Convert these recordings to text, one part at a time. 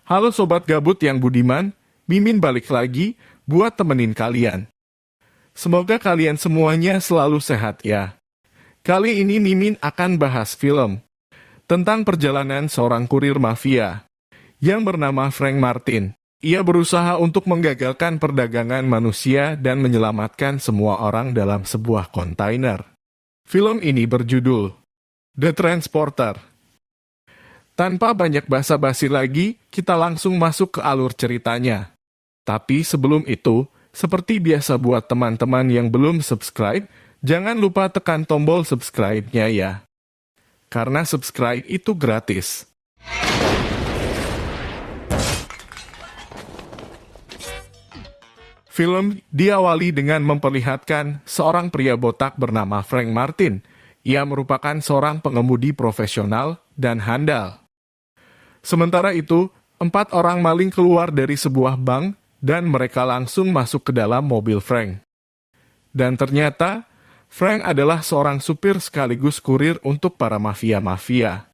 Halo sobat gabut yang budiman, Mimin balik lagi buat temenin kalian. Semoga kalian semuanya selalu sehat ya. Kali ini Mimin akan bahas film tentang perjalanan seorang kurir mafia yang bernama Frank Martin. Ia berusaha untuk menggagalkan perdagangan manusia dan menyelamatkan semua orang dalam sebuah kontainer. Film ini berjudul The Transporter. Tanpa banyak basa-basi lagi, kita langsung masuk ke alur ceritanya. Tapi sebelum itu, seperti biasa buat teman-teman yang belum subscribe, jangan lupa tekan tombol subscribe-nya ya. Karena subscribe itu gratis. Film diawali dengan memperlihatkan seorang pria botak bernama Frank Martin. Ia merupakan seorang pengemudi profesional dan handal. Sementara itu, 4 orang maling keluar dari sebuah bank dan mereka langsung masuk ke dalam mobil Frank. Dan ternyata, Frank adalah seorang supir sekaligus kurir untuk para mafia-mafia.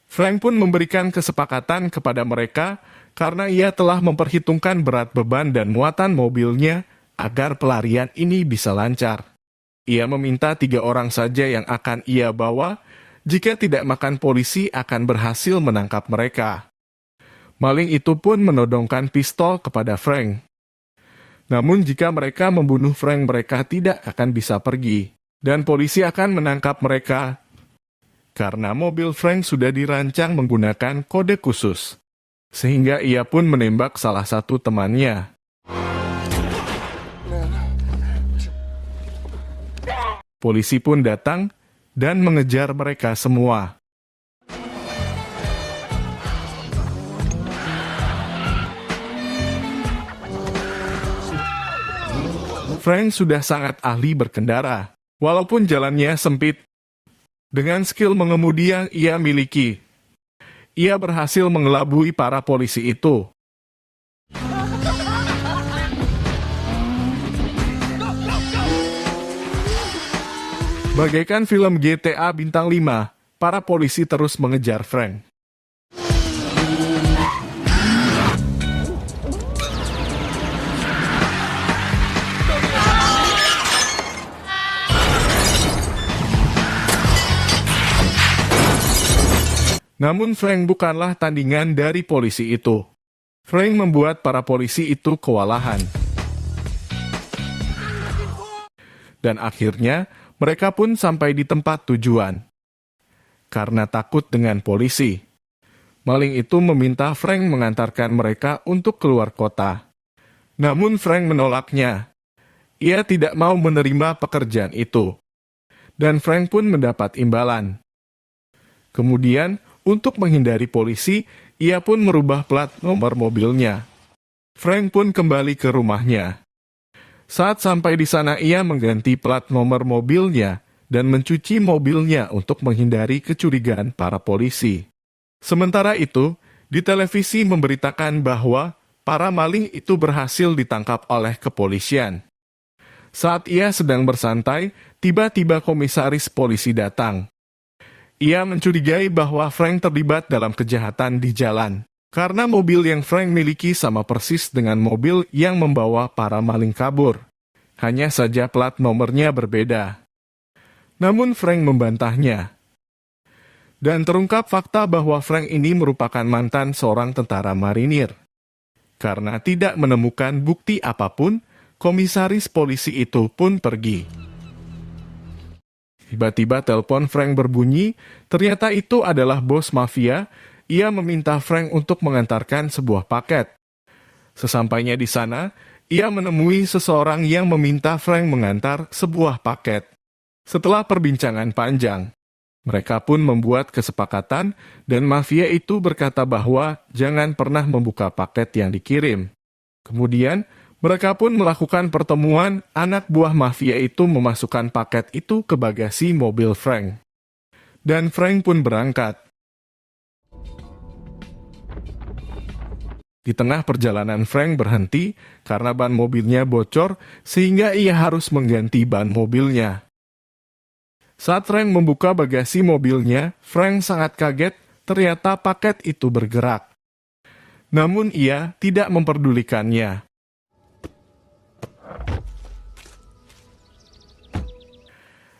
Frank pun memberikan kesepakatan kepada mereka karena ia telah memperhitungkan berat beban dan muatan mobilnya agar pelarian ini bisa lancar. Ia meminta 3 orang saja yang akan ia bawa. Jika tidak makan polisi akan berhasil menangkap mereka. Maling itu pun menodongkan pistol kepada Frank. Namun jika mereka membunuh Frank, mereka tidak akan bisa pergi. Dan polisi akan menangkap mereka. Karena mobil Frank sudah dirancang menggunakan kode khusus. Sehingga ia pun menembak salah satu temannya. Polisi pun datang dan mengejar mereka semua. Frank sudah sangat ahli berkendara, walaupun jalannya sempit. Dengan skill mengemudi yang ia miliki, ia berhasil mengelabui para polisi itu. Bagaikan film GTA Bintang 5, para polisi terus mengejar Frank. Namun Frank bukanlah tandingan dari polisi itu. Frank membuat para polisi itu kewalahan. Dan akhirnya, mereka pun sampai di tempat tujuan. Karena takut dengan polisi, maling itu meminta Frank mengantarkan mereka untuk keluar kota. Namun Frank menolaknya. Ia tidak mau menerima pekerjaan itu. Dan Frank pun mendapat imbalan. Kemudian, untuk menghindari polisi, ia pun merubah plat nomor mobilnya. Frank pun kembali ke rumahnya. Saat sampai di sana, ia mengganti plat nomor mobilnya dan mencuci mobilnya untuk menghindari kecurigaan para polisi. Sementara itu, di televisi memberitakan bahwa para maling itu berhasil ditangkap oleh kepolisian. Saat ia sedang bersantai, tiba-tiba komisaris polisi datang. Ia mencurigai bahwa Frank terlibat dalam kejahatan di jalan. Karena mobil yang Frank miliki sama persis dengan mobil yang membawa para maling kabur. Hanya saja plat nomornya berbeda. Namun Frank membantahnya. Dan terungkap fakta bahwa Frank ini merupakan mantan seorang tentara marinir. Karena tidak menemukan bukti apapun, komisaris polisi itu pun pergi. Tiba-tiba telepon Frank berbunyi, ternyata itu adalah bos mafia. Ia meminta Frank untuk mengantarkan sebuah paket. Sesampainya di sana, ia menemui seseorang yang meminta Frank mengantar sebuah paket. Setelah perbincangan panjang, mereka pun membuat kesepakatan dan mafia itu berkata bahwa jangan pernah membuka paket yang dikirim. Kemudian, mereka pun melakukan pertemuan. Anak buah mafia itu memasukkan paket itu ke bagasi mobil Frank. Dan Frank pun berangkat. Di tengah perjalanan Frank berhenti karena ban mobilnya bocor sehingga ia harus mengganti ban mobilnya. Saat Frank membuka bagasi mobilnya, Frank sangat kaget ternyata paket itu bergerak. namun ia tidak memperdulikannya.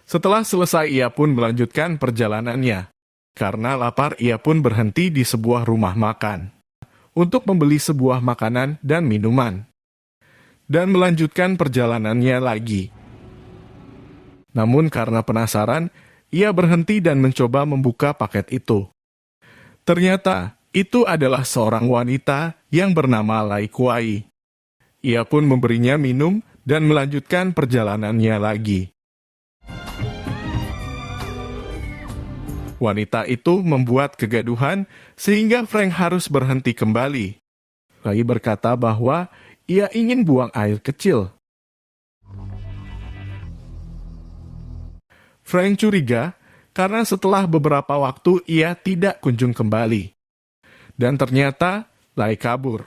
Setelah selesai, ia pun melanjutkan perjalanannya. Karena lapar, ia pun berhenti di sebuah rumah makan untuk membeli sebuah makanan dan minuman, dan melanjutkan perjalanannya lagi. Namun karena penasaran, ia berhenti dan mencoba membuka paket itu. Ternyata, itu adalah seorang wanita yang bernama Lai Kuai. Ia pun memberinya minum dan melanjutkan perjalanannya lagi. Wanita itu membuat kegaduhan sehingga Frank harus berhenti kembali. Lai berkata bahwa ia ingin buang air kecil. Frank curiga karena setelah beberapa waktu ia tidak kunjung kembali. Dan ternyata Lai kabur.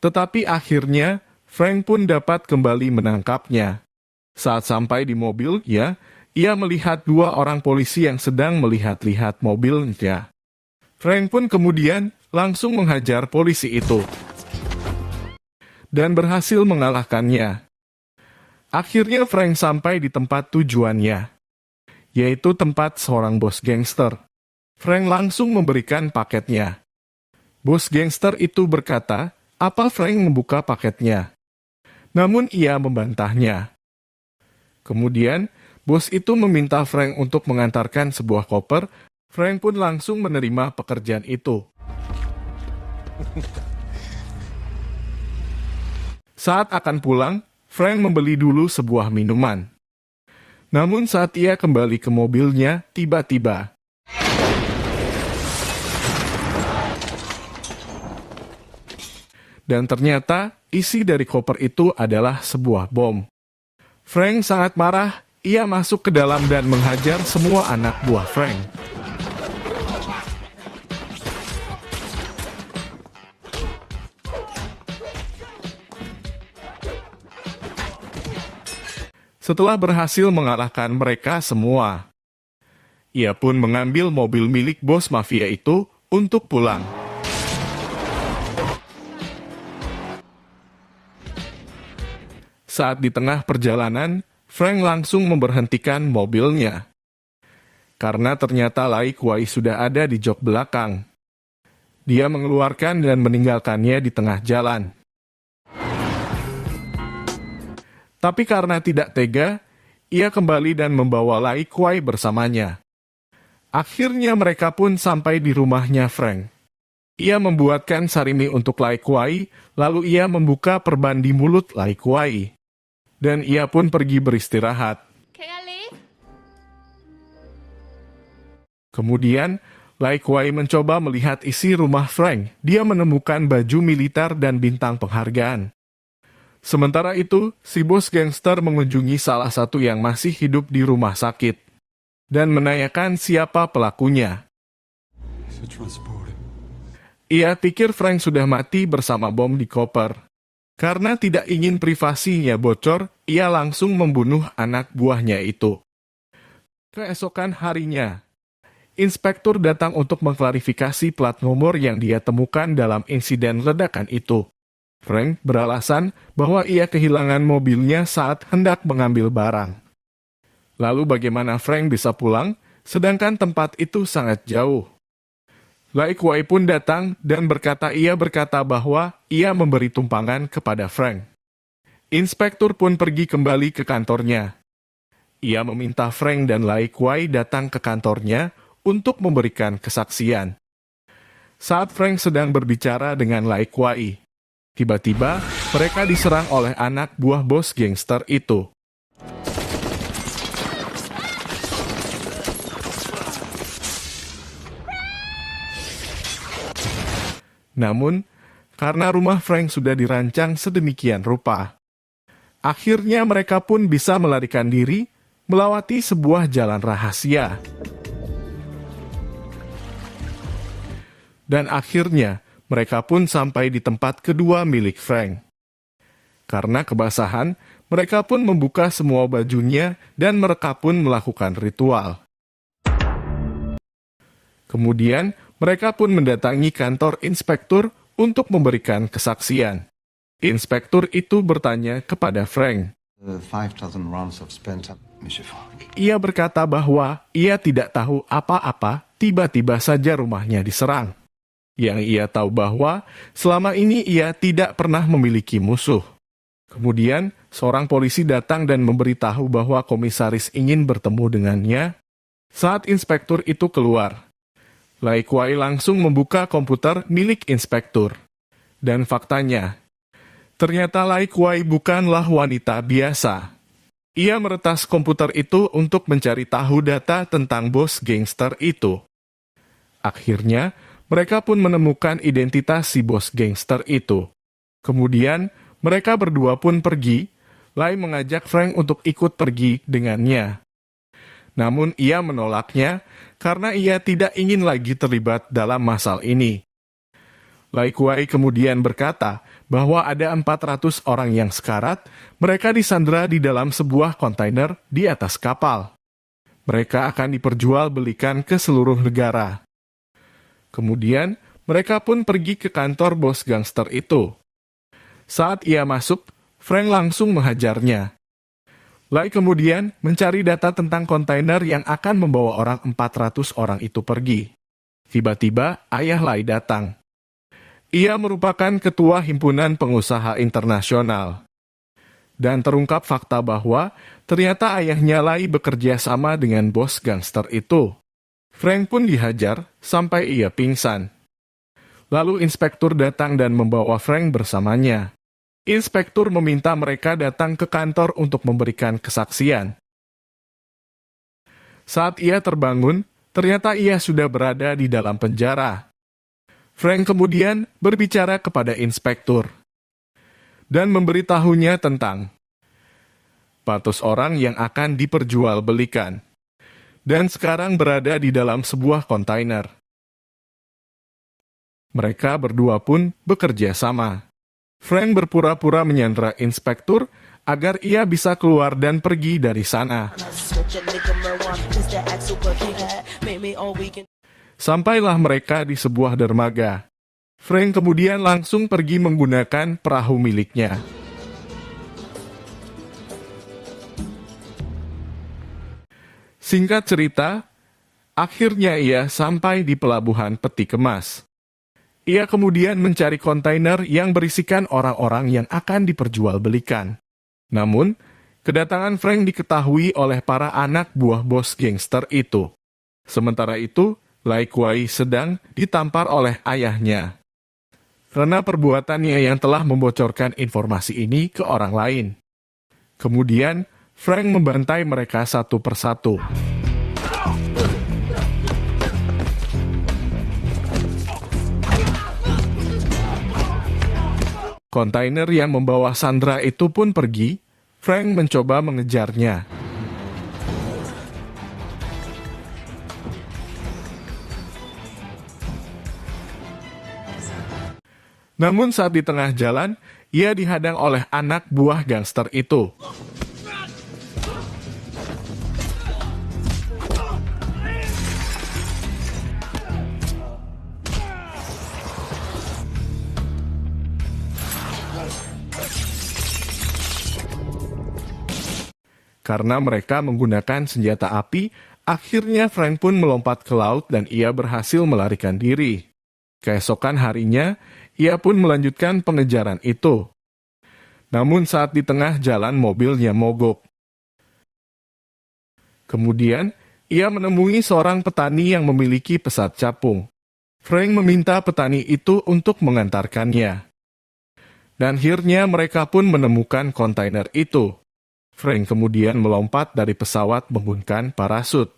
Tetapi akhirnya Frank pun dapat kembali menangkapnya. Saat sampai di mobilnya, ia melihat dua orang polisi yang sedang melihat-lihat mobilnya. Frank pun kemudian langsung menghajar polisi itu dan berhasil mengalahkannya. Akhirnya Frank sampai di tempat tujuannya, yaitu tempat seorang bos gangster. Frank langsung memberikan paketnya. Bos gangster itu berkata, apa Frank membuka paketnya? Namun ia membantahnya. Kemudian, bos itu meminta Frank untuk mengantarkan sebuah koper. Frank pun langsung menerima pekerjaan itu. Saat akan pulang, Frank membeli dulu sebuah minuman. Namun saat ia kembali ke mobilnya, tiba-tiba dan ternyata isi dari koper itu adalah sebuah bom. Frank sangat marah, ia masuk ke dalam dan menghajar semua anak buah Frank. Setelah berhasil mengalahkan mereka semua, ia pun mengambil mobil milik bos mafia itu untuk pulang. Saat di tengah perjalanan, Frank langsung memberhentikan mobilnya. Karena ternyata Lai Kuai sudah ada di jok belakang. Dia mengeluarkan dan meninggalkannya di tengah jalan. Tapi karena tidak tega, ia kembali dan membawa Lai Kuai bersamanya. Akhirnya mereka pun sampai di rumahnya Frank. Ia membuatkan sarimi untuk Lai Kuai, lalu ia membuka perban di mulut Lai Kuai. Dan ia pun pergi beristirahat. Kemudian, Lai Kuai mencoba melihat isi rumah Frank. Dia menemukan baju militer dan bintang penghargaan. Sementara itu, si bos gangster mengunjungi salah satu yang masih hidup di rumah sakit dan menanyakan siapa pelakunya. Ia pikir Frank sudah mati bersama bom di koper. Karena tidak ingin privasinya bocor, ia langsung membunuh anak buahnya itu. Keesokan harinya, inspektur datang untuk mengklarifikasi plat nomor yang dia temukan dalam insiden ledakan itu. Frank beralasan bahwa ia kehilangan mobilnya saat hendak mengambil barang. Lalu bagaimana Frank bisa pulang, sedangkan tempat itu sangat jauh? Lai Kuai pun datang dan ia berkata bahwa ia memberi tumpangan kepada Frank. Inspektur pun pergi kembali ke kantornya. Ia meminta Frank dan Lai Kuai datang ke kantornya untuk memberikan kesaksian. Saat Frank sedang berbicara dengan Lai Kuai, tiba-tiba mereka diserang oleh anak buah bos gangster itu. Namun, karena rumah Frank sudah dirancang sedemikian rupa, akhirnya mereka pun bisa melarikan diri melewati sebuah jalan rahasia. Dan akhirnya, mereka pun sampai di tempat kedua milik Frank. Karena kebasahan, mereka pun membuka semua bajunya dan mereka pun melakukan ritual. Kemudian, mereka pun mendatangi kantor inspektur untuk memberikan kesaksian. Inspektur itu bertanya kepada Frank. Ia berkata bahwa ia tidak tahu apa-apa, tiba-tiba saja rumahnya diserang. Yang ia tahu bahwa selama ini ia tidak pernah memiliki musuh. Kemudian, seorang polisi datang dan memberitahu bahwa komisaris ingin bertemu dengannya. Saat inspektur itu keluar, Lai Kuai langsung membuka komputer milik inspektur. Dan faktanya, ternyata Lai Kuai bukanlah wanita biasa. Ia meretas komputer itu untuk mencari tahu data tentang bos gangster itu. Akhirnya, mereka pun menemukan identitas si bos gangster itu. Kemudian, mereka berdua pun pergi. Lai mengajak Frank untuk ikut pergi dengannya. Namun ia menolaknya karena ia tidak ingin lagi terlibat dalam masalah ini. Lai Kuai kemudian berkata bahwa ada 400 orang yang sekarat, mereka disandera di dalam sebuah kontainer di atas kapal. Mereka akan diperjualbelikan ke seluruh negara. Kemudian, mereka pun pergi ke kantor bos gangster itu. Saat ia masuk, Frank langsung menghajarnya. Lai kemudian mencari data tentang kontainer yang akan membawa orang 400 orang itu pergi. Tiba-tiba, ayah Lai datang. Ia merupakan ketua himpunan pengusaha internasional. Dan terungkap fakta bahwa ternyata ayahnya Lai bekerja sama dengan bos gangster itu. Frank pun dihajar sampai ia pingsan. Lalu inspektur datang dan membawa Frank bersamanya. Inspektur meminta mereka datang ke kantor untuk memberikan kesaksian. Saat ia terbangun, ternyata ia sudah berada di dalam penjara. Frank kemudian berbicara kepada inspektur dan memberitahunya tentang 400 orang yang akan diperjualbelikan dan sekarang berada di dalam sebuah kontainer. Mereka berdua pun bekerja sama. Frank berpura-pura menyandera inspektur agar ia bisa keluar dan pergi dari sana. Sampailah mereka di sebuah dermaga. Frank kemudian langsung pergi menggunakan perahu miliknya. Singkat cerita, akhirnya ia sampai di pelabuhan peti kemas. Ia kemudian mencari kontainer yang berisikan orang-orang yang akan diperjualbelikan. Namun, kedatangan Frank diketahui oleh para anak buah bos gangster itu. Sementara itu, Lai Kuai sedang ditampar oleh ayahnya karena perbuatannya yang telah membocorkan informasi ini ke orang lain. Kemudian, Frank membantai mereka satu persatu. Kontainer yang membawa Sandra itu pun pergi. Frank mencoba mengejarnya. Namun saat di tengah jalan, ia dihadang oleh anak buah gangster itu. Karena mereka menggunakan senjata api, akhirnya Frank pun melompat ke laut dan ia berhasil melarikan diri. Keesokan harinya, ia pun melanjutkan pengejaran itu. Namun saat di tengah jalan mobilnya mogok. Kemudian, ia menemui seorang petani yang memiliki pesat capung. Frank meminta petani itu untuk mengantarkannya. Dan akhirnya mereka pun menemukan kontainer itu. Frank kemudian melompat dari pesawat menggunakan parasut.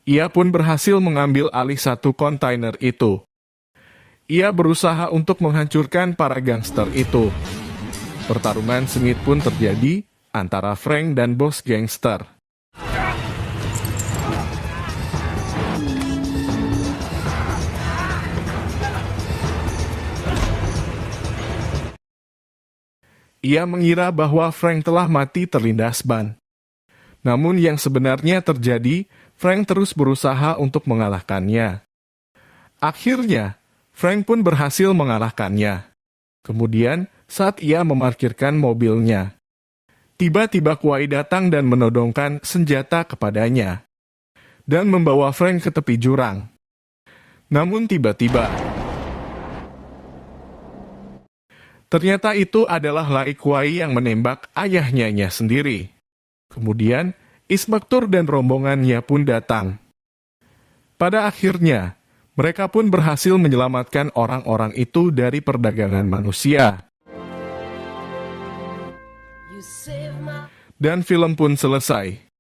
Ia pun berhasil mengambil alih satu kontainer itu. Ia berusaha untuk menghancurkan para gangster itu. Pertarungan sengit pun terjadi antara Frank dan bos gangster. Ia mengira bahwa Frank telah mati terlindas ban. Namun yang sebenarnya terjadi, Frank terus berusaha untuk mengalahkannya. Akhirnya, Frank pun berhasil mengalahkannya. Kemudian, saat ia memarkirkan mobilnya, tiba-tiba Kuai datang dan menodongkan senjata kepadanya dan membawa Frank ke tepi jurang. Namun tiba-tiba, ternyata itu adalah Lai Kuai yang menembak ayahnya sendiri. Kemudian, Ismaktur dan rombongannya pun datang. Pada akhirnya, mereka pun berhasil menyelamatkan orang-orang itu dari perdagangan manusia. Dan film pun selesai.